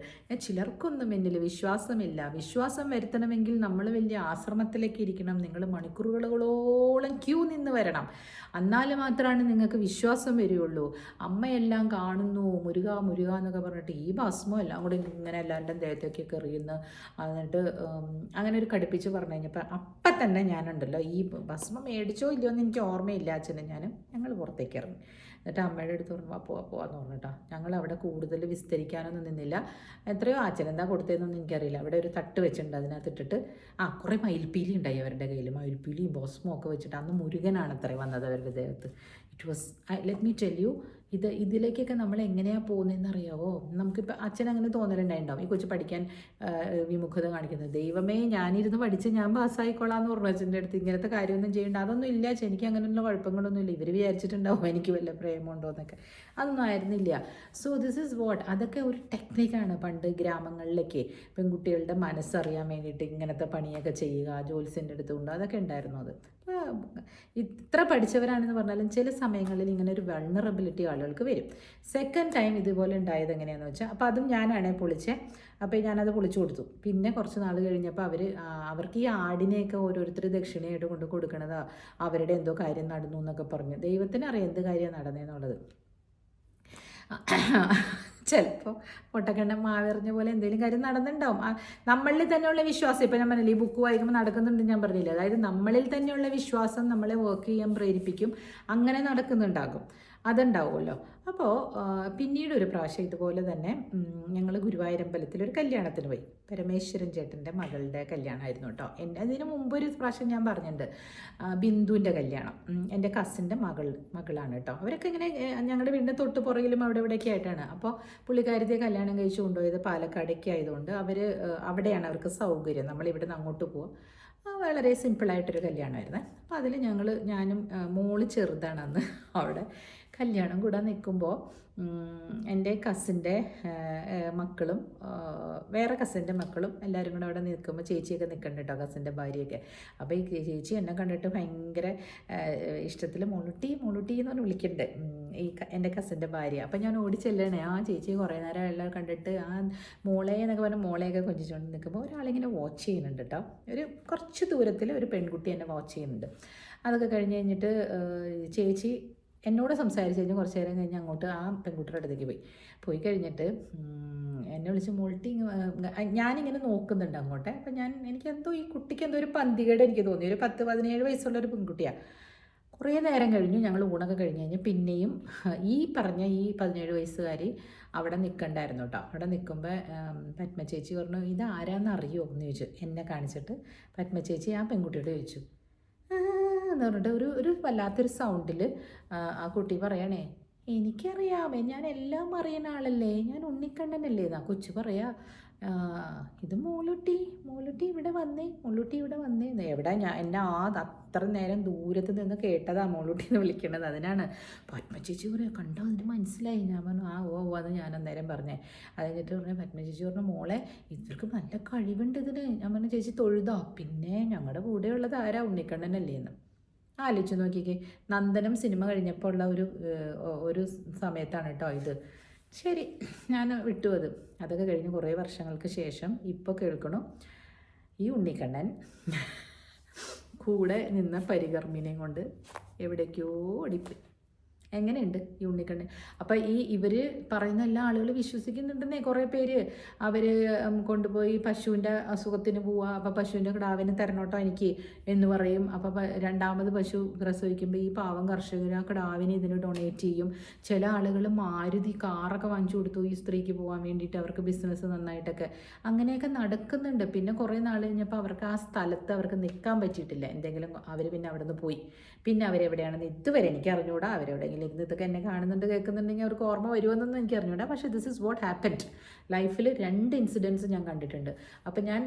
ചിലർക്കൊന്നും എന്നിൽ വിശ്വാസമില്ല. വിശ്വാസം വരുത്തണമെങ്കിൽ നമ്മൾ വലിയ ആശ്രമത്തിലേക്ക് ഇരിക്കണം, നിങ്ങൾ മണിക്കൂറുകളോളം ക്യൂ നിന്ന് വരണം, എന്നാൽ മാത്രമാണ് നിങ്ങൾക്ക് വിശ്വാസം വരികയുള്ളൂ. അമ്മയെല്ലാം കാണുന്നു, മുരുക എന്നൊക്കെ പറഞ്ഞിട്ട് ഈ ഭസ്മം എല്ലാം കൂടി ഇങ്ങനെ എല്ലാവരുടെയും ദേഹത്തേക്കൊക്കെ എറിയുന്നു. എന്നിട്ട് അങ്ങനെ ഒരു കടുപ്പിച്ച് പറഞ്ഞു കഴിഞ്ഞപ്പോൾ അപ്പം തന്നെ ഞാനുണ്ടല്ലോ, ഈ ഭസ്മം മേടിച്ചോ ഇല്ലയോ എന്ന് എനിക്ക് ഓർമ്മയില്ല അച്ഛനും ഞാനും ഞങ്ങൾ പുറത്തേക്ക് ഇറങ്ങി. എന്നിട്ട് അമ്മയുടെ അടുത്ത് പറഞ്ഞു പോവാന്ന് പറഞ്ഞിട്ടാ. ഞങ്ങൾ അവിടെ കൂടുതൽ വിസ്തരിക്കാനൊന്നും നിന്നില്ല. എത്രയോ അച്ഛനെന്താ കൊടുത്തതെന്നൊന്നും എനിക്കറിയില്ല. അവിടെ ഒരു തട്ട് വെച്ചിട്ടുണ്ട്, അതിനകത്ത് ഇട്ടിട്ട് കുറേ മയിൽപ്പീലി ഉണ്ടായി അവരുടെ കയ്യിൽ. മയിൽപ്പീലിയും ഭസ്മവും ഒക്കെ വെച്ചിട്ട്, അന്ന് മുരുകനാണ് അത്ര വന്നത് അവരുടെ ദേഹത്ത്. It was, let me tell you, ഇതിലേക്കൊക്കെ നമ്മൾ എങ്ങനെയാണ് പോകുന്നതെന്ന് അറിയാവോ? നമുക്കിപ്പോൾ അച്ഛൻ അങ്ങനെ തോന്നലുണ്ടായിട്ടുണ്ടാവും, ഈ കൊച്ചു പഠിക്കാൻ വിമുഖത കാണിക്കുന്നത്. ദൈവമേ, ഞാനിരുന്ന് പഠിച്ച് ഞാൻ പാസ്സായിക്കോളാം എന്ന് പറഞ്ഞു അച്ഛൻ്റെ അടുത്ത്. ഇങ്ങനത്തെ കാര്യമൊന്നും ചെയ്യേണ്ട, അതൊന്നും ഇല്ല അച്ഛൻ, എനിക്ക് അങ്ങനെയുള്ള കുഴപ്പങ്ങളൊന്നും ഇല്ല. ഇവർ വിചാരിച്ചിട്ടുണ്ടാവും എനിക്ക് വല്ല പ്രേമമുണ്ടോ എന്നൊക്കെ. അതൊന്നും ആയിരുന്നില്ല. സോ ദിസ് ഈസ് വാട്ട്, അതൊക്കെ ഒരു ടെക്നിക്കാണ്. പണ്ട് ഗ്രാമങ്ങളിലേക്ക് പെൺകുട്ടികളുടെ മനസ്സറിയാൻ വേണ്ടിയിട്ട് ഇങ്ങനത്തെ പണിയൊക്കെ ചെയ്യുക, ജോത്സ്യൻ്റെ അടുത്ത് കൊണ്ട്, അതൊക്കെ ഉണ്ടായിരുന്നു. അത് ഇത്ര പഠിച്ചവരാണെന്ന് പറഞ്ഞാലും ചില സമയങ്ങളിൽ ഇങ്ങനെ ഒരു വൾണറബിലിറ്റി ആളുകൾക്ക് വരും. സെക്കൻഡ് ടൈം ഇതുപോലെ ഉണ്ടായത് എങ്ങനെയാണെന്ന് വെച്ചാൽ, അപ്പോൾ അതും ഞാനാണേ പൊളിച്ചേ. അപ്പോൾ ഞാനത് പൊളിച്ചു കൊടുത്തു. പിന്നെ കുറച്ച് നാൾ കഴിഞ്ഞപ്പോൾ അവർക്ക് ഈ ആടിനെയൊക്കെ ഓരോരുത്തർ ദക്ഷിണയായിട്ട് കൊണ്ട് കൊടുക്കണത് അവരുടെ എന്തോ കാര്യം നടന്നു എന്നൊക്കെ പറഞ്ഞു. ദൈവത്തിനറിയാം എന്ത് കാര്യമാണ് നടന്നതെന്നുള്ളത്. ചിലപ്പോൾ പൊട്ടക്കണ്ണം മാവെറിഞ്ഞ പോലെ എന്തെങ്കിലും കാര്യം നടന്നിട്ടുണ്ടാവും. നമ്മളിൽ തന്നെയുള്ള വിശ്വാസം, ഇപ്പോൾ ഞാൻ പറഞ്ഞില്ല ഈ ബുക്ക് വായിക്കുമ്പോൾ നടക്കുന്നുണ്ട് ഞാൻ പറഞ്ഞില്ല, അതായത് നമ്മളിൽ തന്നെയുള്ള വിശ്വാസം നമ്മളെ വർക്ക് ചെയ്യാൻ പ്രേരിപ്പിക്കും, അങ്ങനെ നടക്കുന്നുണ്ടാകും, അതുണ്ടാവുമല്ലോ. അപ്പോൾ പിന്നീട് ഒരു പ്രാവശ്യം ഇതുപോലെ തന്നെ ഞങ്ങൾ ഗുരുവായൂരമ്പലത്തിൽ ഒരു കല്യാണത്തിന് പോയി. പരമേശ്വരൻ ചേട്ടൻ്റെ മകളുടെ കല്യാണമായിരുന്നു കേട്ടോ. അതിന് മുമ്പൊരു പ്രാവശ്യം ഞാൻ പറഞ്ഞിട്ടുണ്ട്, ബിന്ദുവിൻ്റെ കല്യാണം, എൻ്റെ കസിൻ്റെ മകളാണ് കേട്ടോ. അവരൊക്കെ ഇങ്ങനെ ഞങ്ങളുടെ വീടിൻ്റെ തൊട്ട് പുറകിലും അവിടെ ഇവിടെയൊക്കെ ആയിട്ടാണ്. അപ്പോൾ പുള്ളിക്കാരത്തെ കല്യാണം കഴിച്ച് കൊണ്ടുപോയത് പാലക്കാടേക്ക് ആയതുകൊണ്ട് അവിടെയാണ് അവർക്ക് സൗകര്യം. നമ്മളിവിടെ നിന്ന് അങ്ങോട്ട് പോവാം. വളരെ സിമ്പിളായിട്ടൊരു കല്യാണമായിരുന്നു. അപ്പോൾ അതിൽ ഞാനും മോള് ചെറുതാണ് അന്ന് അവിടെ കല്യാണം കൂടാൻ നിൽക്കുമ്പോൾ എൻ്റെ കസിൻ്റെ മക്കളും വേറെ കസിൻ്റെ മക്കളും എല്ലാവരും കൂടെ അവിടെ നിൽക്കുമ്പോൾ ചേച്ചിയൊക്കെ നിൽക്കുന്നുണ്ട് കേട്ടോ, കസിൻ്റെ ഭാര്യയൊക്കെ. അപ്പോൾ ഈ ചേച്ചി എന്നെ കണ്ടിട്ട് ഭയങ്കര ഇഷ്ടത്തിൽ മുളുട്ടി എന്ന് പറഞ്ഞ് വിളിക്കുന്നുണ്ട് എൻ്റെ കസിൻ്റെ ഭാര്യ. അപ്പോൾ ഞാൻ ഓടി ചെല്ലണേ, ചേച്ചി കുറേ നേരം എല്ലാം കണ്ടിട്ട് മോളെ എന്നൊക്കെ പറഞ്ഞ് മോളെയൊക്കെ കൊഞ്ചിച്ചുകൊണ്ട് നിൽക്കുമ്പോൾ ഒരാളിങ്ങനെ വാച്ച് ചെയ്യുന്നുണ്ട് കേട്ടോ. ഒരു കുറച്ച് ദൂരത്തിൽ ഒരു പെൺകുട്ടി എന്നെ വാച്ച് ചെയ്യുന്നുണ്ട്. അതൊക്കെ കഴിഞ്ഞിട്ട് ചേച്ചി എന്നോട് സംസാരിച്ച് കഴിഞ്ഞ് കുറച്ച് നേരം കഴിഞ്ഞ് അങ്ങോട്ട് ആ പെൺകുട്ടിയുടെ അടുത്തേക്ക് പോയി കഴിഞ്ഞിട്ട് എന്നെ വിളിച്ച് മോൾട്ടി, ഞാനിങ്ങനെ നോക്കുന്നുണ്ട് അങ്ങോട്ടെ. അപ്പം എനിക്കെന്തോ ഈ കുട്ടിക്ക് എന്തോ ഒരു പന്തികേട് എനിക്ക് തോന്നി. ഒരു 10-17 വയസ്സുള്ളൊരു പെൺകുട്ടിയാണ്. കുറേ നേരം കഴിഞ്ഞു, ഞങ്ങൾ ഊണൊക്കെ കഴിഞ്ഞ് കഴിഞ്ഞ് പിന്നെയും ഈ 17 വയസ്സുകാരി അവിടെ നിൽക്കണ്ടായിരുന്നു കേട്ടോ. അവിടെ നിൽക്കുമ്പോൾ പത്മ ചേച്ചി പറഞ്ഞു, ഇത് ആരാന്ന് അറിയുമോ എന്ന് ചോദിച്ചു. എന്നെ കാണിച്ചിട്ട് പത്മ ചേച്ചി ആ പെൺകുട്ടിയോട് ചോദിച്ചു എന്ന് പറഞ്ഞിട്ട് ഒരു വല്ലാത്തൊരു സൗണ്ടിൽ ആ കുട്ടി പറയണേ, എനിക്കറിയാമേ, ഞാൻ എല്ലാം അറിയുന്ന ആളല്ലേ, ഞാൻ ഉണ്ണിക്കണ്ണനല്ലേ എന്നാ കൊച്ചു പറയാ. ഇത് മോളുട്ടി ഇവിടെ വന്നേ എവിടെ എന്നെ അത്ര നേരം ദൂരത്ത് നിന്ന് കേട്ടതാ മോളുട്ടി എന്ന് വിളിക്കണത്. അതിനാണ് പത്മചേച്ചി പറയാം, കണ്ടോ അതിന് മനസ്സിലായി. ഞാൻ പറഞ്ഞു അത് ഞാൻ അന്നേരം പറഞ്ഞേ. അത് കഴിഞ്ഞിട്ട് പറഞ്ഞു പത്മചേച്ചി പറഞ്ഞു, മോളെ ഇവർക്ക് നല്ല കഴിവുണ്ട് ഇതിന്. ഞാൻ പറഞ്ഞു, ചേച്ചി തൊഴുതോ? പിന്നെ ഞങ്ങളുടെ കൂടെയുള്ളത് ആരാ, ഉണ്ണിക്കണ്ണനല്ലേ എന്ന്. ആലോചിച്ച് നോക്കിക്കേ, നന്ദനം സിനിമ കഴിഞ്ഞപ്പോൾ ഉള്ള ഒരു സമയത്താണ് കേട്ടോ ഇത്. ശരി, ഞാൻ വിട്ടു അതൊക്കെ കഴിഞ്ഞ് കുറേ വർഷങ്ങൾക്ക് ശേഷം ഇപ്പോൾ കേൾക്കണു ഈ ഉണ്ണിക്കണ്ണൻ കൂടെ നിന്ന പരികർമ്മിനെയും കൊണ്ട് എവിടേക്കോ ഓടിപ്പോയി. എങ്ങനെയുണ്ട് ഈ ഉണ്ണിക്കണ്ണൻ? അപ്പം ഇവർ പറയുന്ന എല്ലാ ആളുകൾ വിശ്വസിക്കുന്നുണ്ടെന്നേ. കുറേ പേര് അവർ കൊണ്ടുപോയി പശുവിൻ്റെ അസുഖത്തിന് പോവുക, അപ്പോൾ പശുവിൻ്റെ കിടാവിന് തരണോട്ടോ എനിക്ക് എന്ന് പറയും. അപ്പോൾ രണ്ടാമത് പശു പ്രസവിക്കുമ്പോൾ ഈ പാവം കർഷകർ ആ കിടാവിനെ ഇതിന് ഡൊണേറ്റ് ചെയ്യും. ചില ആളുകൾ മാരുതി കാറൊക്കെ വാങ്ങിച്ചു കൊടുത്തു ഈ സ്ത്രീക്ക് പോകാൻ വേണ്ടിയിട്ട്, അവർക്ക് ബിസിനസ് നന്നായിട്ടൊക്കെ അങ്ങനെയൊക്കെ നടക്കുന്നുണ്ട്. പിന്നെ കുറേ നാൾ കഴിഞ്ഞപ്പോൾ അവർക്ക് ആ സ്ഥലത്ത് അവർക്ക് നിൽക്കാൻ പറ്റിയിട്ടില്ല, എന്തെങ്കിലും അവർ പിന്നെ അവിടെ നിന്ന് പോയി. പിന്നെ അവരെവിടെയാണെന്ന് ഇതുവരെ എനിക്ക് അറിഞ്ഞുകൂടാ. അവരെവിടെയെങ്കിലും ഇരുന്ന് ഇതൊക്കെ എന്നെ കാണുന്നുണ്ട് കേൾക്കുന്നുണ്ടെങ്കിൽ അവർക്ക് ഓർമ്മ വരുമെന്നൊന്നും എനിക്ക് അറിഞ്ഞൂടാ. പക്ഷേ ദിസ് ഇസ് വാട്ട് ഹാപ്പൻഡ്. ലൈഫിൽ 2 ഇൻസിഡൻസ് ഞാൻ കണ്ടിട്ടുണ്ട്. അപ്പം ഞാൻ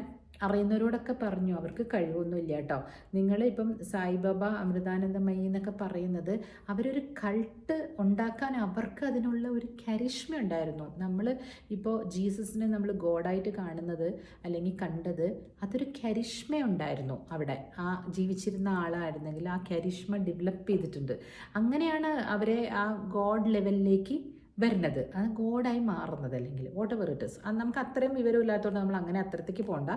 അറിയുന്നവരോടൊക്കെ പറഞ്ഞു അവർക്ക് കഴിവൊന്നുമില്ല കേട്ടോ. നിങ്ങളിപ്പം സായിബാബ, അമൃതാനന്ദമയി എന്നൊക്കെ പറയുന്നത് അവരൊരു കൾട്ട് ഉണ്ടാക്കാൻ അവർക്ക് അതിനുള്ള ഒരു കരിഷ്മ ഉണ്ടായിരുന്നു. നമ്മൾ ഇപ്പോൾ ജീസസിനെ നമ്മൾ ഗോഡായിട്ട് കാണുന്നത് അല്ലെങ്കിൽ കണ്ടത് അതൊരു കരിഷ്മ ഉണ്ടായിരുന്നു അവിടെ. ആ ജീവിച്ചിരുന്ന ആളായിരുന്നെങ്കിൽ ആ കരിഷ്മ ഡെവലപ്പ് ചെയ്തിട്ടുണ്ട്. അങ്ങനെയാണ് അവരെ ആ ഗോഡ് ലെവലിലേക്ക് വരുന്നത്, അത് ഗോഡായി മാറുന്നത്. അല്ലെങ്കിൽ വാട്ട് എവർ ഇറ്റ് ഇസ്, അത് നമുക്ക് അത്രയും വിവരമില്ലാത്തതുകൊണ്ട് നമ്മൾ അങ്ങനെ അത്രത്തേക്ക് പോകണ്ട.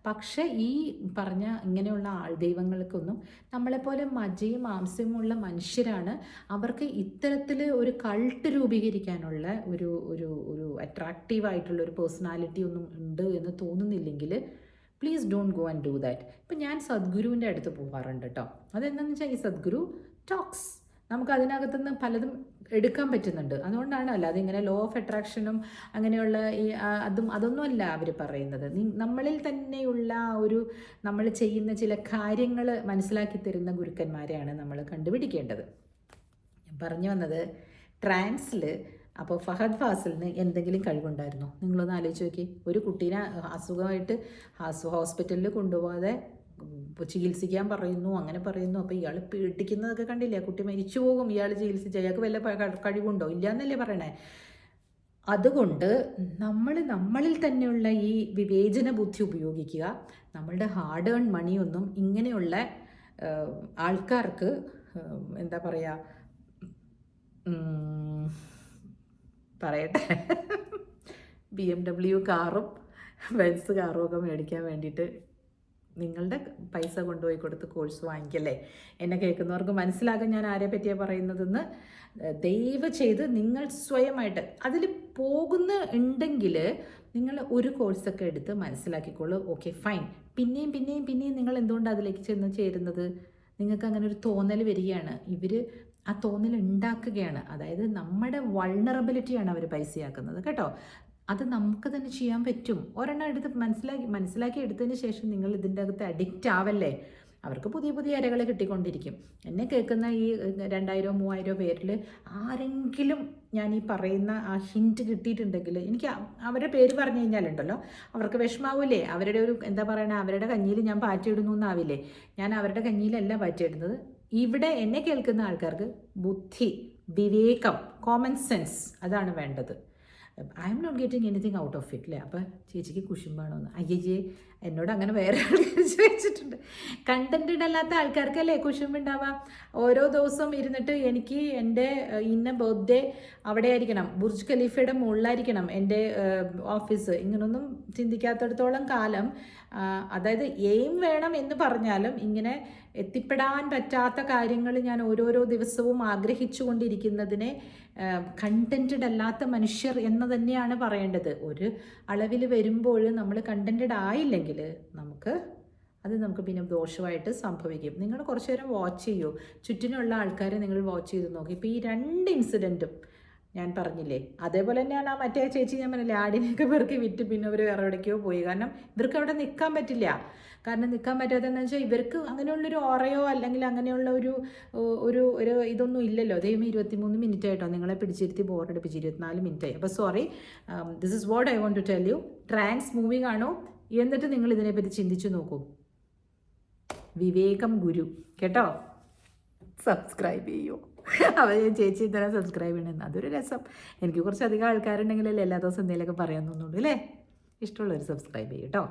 പക്ഷേ ഈ പറഞ്ഞ ഇങ്ങനെയുള്ള ദൈവങ്ങൾക്കൊന്നും നമ്മളെപ്പോലെ മജ്ജയും മാംസ്യമുള്ള മനുഷ്യരാണ്. അവർക്ക് ഇത്തരത്തിൽ ഒരു കൾട്ട് രൂപീകരിക്കാനുള്ള ഒരു ഒരു ഒരു അട്രാക്റ്റീവായിട്ടുള്ള ഒരു പേഴ്സണാലിറ്റി ഒന്നും ഉണ്ട് എന്ന് തോന്നുന്നില്ലെങ്കിൽ please don't go and do that. ഇപ്പം ഞാൻ സദ്ഗുരുവിൻ്റെ അടുത്ത് പോകാറുണ്ട് കേട്ടോ. അതെന്താണെന്ന് വെച്ചാൽ ഈ സദ്ഗുരു ടോക്സ് നമുക്ക് അതിനകത്തുനിന്ന് പലതും എടുക്കാൻ പറ്റുന്നുണ്ട്. അതുകൊണ്ടാണ്, അല്ലാതെ ഇങ്ങനെ ലോ ഓഫ് അട്രാക്ഷനും അങ്ങനെയുള്ള ഈ അതൊന്നുമല്ല അവർ പറയുന്നത്. നമ്മളിൽ തന്നെയുള്ള ഒരു നമ്മൾ ചെയ്യുന്ന ചില കാര്യങ്ങൾ മനസ്സിലാക്കി തരുന്ന ഗുരുക്കന്മാരെയാണ് നമ്മൾ കണ്ടുപിടിക്കേണ്ടത്. ഞാൻ വന്നത് ട്രാൻസിൽ അപ്പോൾ ഫഹദ് ഫാസിലിന് എന്തെങ്കിലും കഴിവുണ്ടായിരുന്നോ? നിങ്ങളൊന്ന് ആലോചിച്ച് നോക്കി. ഒരു കുട്ടീനെ അസുഖമായിട്ട് ഹോസ്പിറ്റലിൽ കൊണ്ടുപോകാതെ ചികിത്സിക്കാൻ പറയുന്നു, അങ്ങനെ പറയുന്നു. അപ്പോൾ ഇയാൾ പേടിക്കുന്നതൊക്കെ കണ്ടില്ലേ? കുട്ടി മരിച്ചു പോകും ഇയാൾ ചികിത്സിച്ച്. അയാൾക്ക് വല്ല കഴിവുണ്ടോ? ഇല്ല എന്നല്ലേ പറയണേ. അതുകൊണ്ട് നമ്മളിൽ തന്നെയുള്ള ഈ വിവേചന ബുദ്ധി ഉപയോഗിക്കുക. നമ്മളുടെ ഹാർഡ് ഏൺ മണിയൊന്നും ഇങ്ങനെയുള്ള ആൾക്കാർക്ക് എന്താ പറയുക, പറയട്ടെ, BMW കാറും ബെൻസ് കാറും ഒക്കെ മേടിക്കാൻ വേണ്ടിയിട്ട് നിങ്ങളുടെ പൈസ കൊണ്ടുപോയി കൊടുത്ത് കോഴ്സ് വാങ്ങിക്കല്ലേ. എന്നെ കേൾക്കുന്നവർക്ക് മനസ്സിലാകാൻ ഞാൻ ആരെ പറ്റിയാണ് പറയുന്നതെന്ന്. ദയവ് ചെയ്ത് നിങ്ങൾ സ്വയമായിട്ട് അതിൽ ഉണ്ടെങ്കിൽ നിങ്ങൾ ഒരു കോഴ്സൊക്കെ എടുത്ത് മനസ്സിലാക്കിക്കോളൂ. Okay fine. പിന്നെയും നിങ്ങൾ എന്തുകൊണ്ട് അതിലേക്ക് ചെന്ന് ചേരുന്നത്? നിങ്ങൾക്ക് അങ്ങനെ ഒരു തോന്നൽ വരികയാണ്. ഇവർ ആ തോന്നൽ ഉണ്ടാക്കുകയാണ്. അതായത് നമ്മുടെ വൾണറബിലിറ്റിയാണ് അവർ പൈസയാക്കുന്നത് കേട്ടോ. അത് നമുക്ക് തന്നെ ചെയ്യാൻ പറ്റും. ഒരെണ്ണം എടുത്ത് മനസ്സിലാക്കി എടുത്തതിന് ശേഷം നിങ്ങൾ ഇതിൻ്റെ അകത്ത് അഡിക്റ്റ് ആവല്ലേ. അവർക്ക് പുതിയ ഇരകൾ കിട്ടിക്കൊണ്ടിരിക്കും. എന്നെ കേൾക്കുന്ന ഈ 2000-3000 പേരിൽ ആരെങ്കിലും ഞാൻ ഈ പറയുന്ന ആ ഹിൻറ്റ് കിട്ടിയിട്ടുണ്ടെങ്കിൽ എനിക്ക് അവരുടെ പേര് പറഞ്ഞു കഴിഞ്ഞാലുണ്ടല്ലോ അവർക്ക് വിഷമാവൂലേ. അവരുടെ ഒരു എന്താ പറയണ, അവരുടെ കഞ്ഞിയിൽ ഞാൻ പാറ്റിയിടുന്നു എന്നാവില്ലേ. ഞാൻ അവരുടെ കഞ്ഞിയിലല്ല പാറ്റിയിടുന്നത്. ഇവിടെ എന്നെ കേൾക്കുന്ന ആൾക്കാർക്ക് ബുദ്ധി, വിവേകം, കോമൺ സെൻസ് അതാണ് വേണ്ടത്. I'm not getting anything out of it അല്ലേ. അപ്പം ചേച്ചിക്ക് കുശുമ്പാണോന്ന്? അയ്യേ, എന്നോട് അങ്ങനെ വേറെ ആൾക്കാർ ചോദിച്ചിട്ടുണ്ട്. കണ്ടൻറ്റഡ് അല്ലാത്ത ആൾക്കാർക്കല്ലേ കുശുമ്പുണ്ടാവാം. ഓരോ ദിവസം ഇരുന്നിട്ട് എനിക്ക് എൻ്റെ ഇന്ന ബർത്ത്ഡേ അവിടെ ആയിരിക്കണം, ബുർജ് ഖലീഫയുടെ മുകളിലായിരിക്കണം എൻ്റെ ഓഫീസ്, ഇങ്ങനൊന്നും ചിന്തിക്കാത്തടത്തോളം കാലം, അതായത് എയിം വേണം എന്ന് പറഞ്ഞാലും ഇങ്ങനെ എത്തിപ്പെടാൻ പറ്റാത്ത കാര്യങ്ങൾ ഞാൻ ഓരോരോ ദിവസവും ആഗ്രഹിച്ചു കൊണ്ടിരിക്കുന്നതിനെ കണ്ടൻറ്റഡ് അല്ലാത്ത മനുഷ്യർ എന്ന് തന്നെയാണ് പറയേണ്ടത്. ഒരു അളവിൽ വരുമ്പോൾ നമ്മൾ കണ്ടൻറ്റഡ് ആയില്ലെങ്കിൽ നമുക്ക് പിന്നെ ദോഷമായിട്ട് സംഭവിക്കും. നിങ്ങൾ കുറച്ച് നേരം വാച്ച് ചെയ്യൂ, ചുറ്റിനുള്ള ആൾക്കാരെ നിങ്ങൾ വാച്ച് ചെയ്ത് നോക്കി. ഇപ്പോൾ ഈ 2 ഇൻസിഡൻറ്റും ഞാൻ പറഞ്ഞില്ലേ, അതേപോലെ തന്നെയാണ് ആ മറ്റേ ചേച്ചി ഞാൻ പറഞ്ഞില്ലേ, ആടിനെയൊക്കെ പെറുക്കി വിറ്റ് പിന്നെ അവർ വേറെ എവിടേക്കോ പോയി. കാരണം ഇവർക്ക് അവിടെ നിൽക്കാൻ പറ്റില്ല. കാരണം നിൽക്കാൻ പറ്റാത്തതെന്ന് വെച്ചാൽ ഇവർക്ക് അങ്ങനെയുള്ളൊരു ഓറയോ അല്ലെങ്കിൽ അങ്ങനെയുള്ള ഒരു ഇതൊന്നും ഇല്ലല്ലോ. ദൈവം 23 മിനിറ്റ് ആയിട്ടോ നിങ്ങളെ പിടിച്ചിരുത്തി ബോറടിപ്പിച്ച് 24 മിനിറ്റായി. അപ്പോൾ sorry, this is what I want to tell you. Trance movie കാണൂ, എന്നിട്ട് നിങ്ങൾ ഇതിനെപ്പറ്റി ചിന്തിച്ചു നോക്കൂ. വിവേകം ഗുരു കേട്ടോ. സബ്സ്ക്രൈബ് ചെയ്യൂ. അപ്പോൾ ഞാൻ ചേച്ചി ഇത്തരം സബ്സ്ക്രൈബ് ചെയ്യണമെന്ന് അതൊരു രസം. എനിക്ക് കുറച്ചധികം ആൾക്കാരുണ്ടെങ്കിലല്ലേ എല്ലാ ദിവസവും എന്തെങ്കിലുമൊക്കെ പറയാൻ തോന്നുള്ളൂ അല്ലേ. ഇഷ്ടമുള്ളവർ സബ്സ്ക്രൈബ് ചെയ്യും കേട്ടോ.